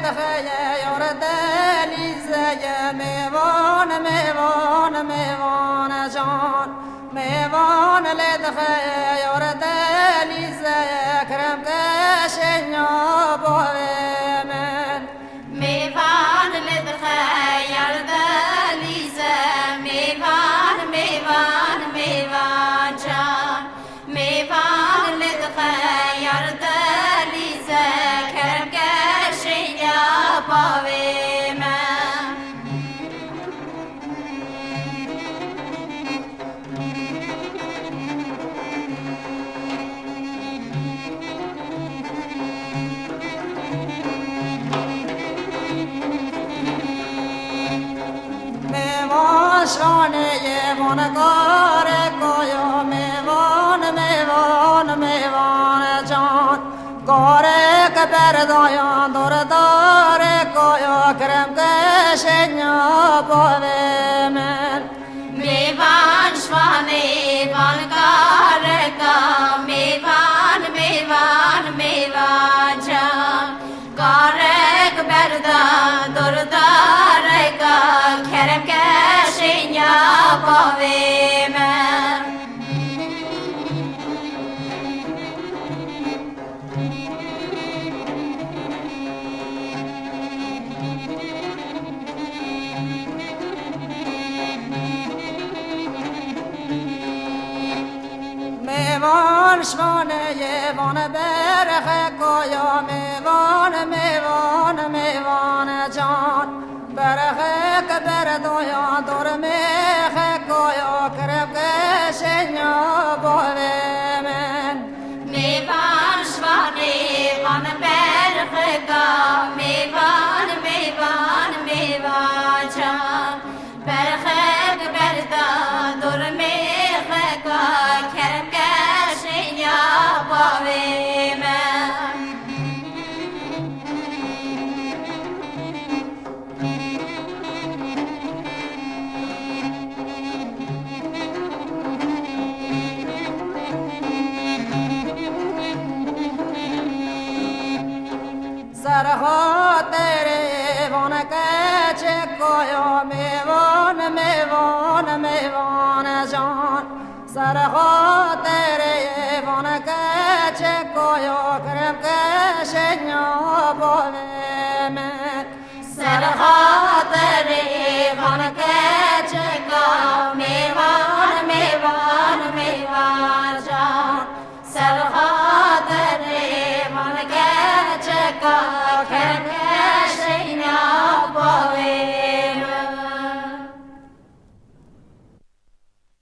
لدخيا يردالي زي ميوان ميوان ميوان جان ميوان لدخيا يردالي زي كرم كشنيا بومن ميوان لدخيا يردالي زي ميوان ميوان ميوان جان ميوان لدخيا يردالي زي كرم كشنيا بومن شانه یوان کار کویا میوان جان کار کبر دایان دور دار کویا کرم کشنیا باوه من میوان شوانه وان کار کا میوان میوان میوان جان کار کبردا دور دار کا کرم کشنیا باوه من میوان شانه یوان برخ کویا میوان جان برخ کبر دویا دور میخ کویا کرب کشنیا باوه من میوان شوانه وان برخ کا میوان میوان میوان جان برخ بردا دور میخ کا کرم کشنیا باوه من सरहो तेरे वन कचे कोयो मेवान जान सरहो तेरे वन कचे कोयो करम कशन्या बोवे में सरहा तेरे वन के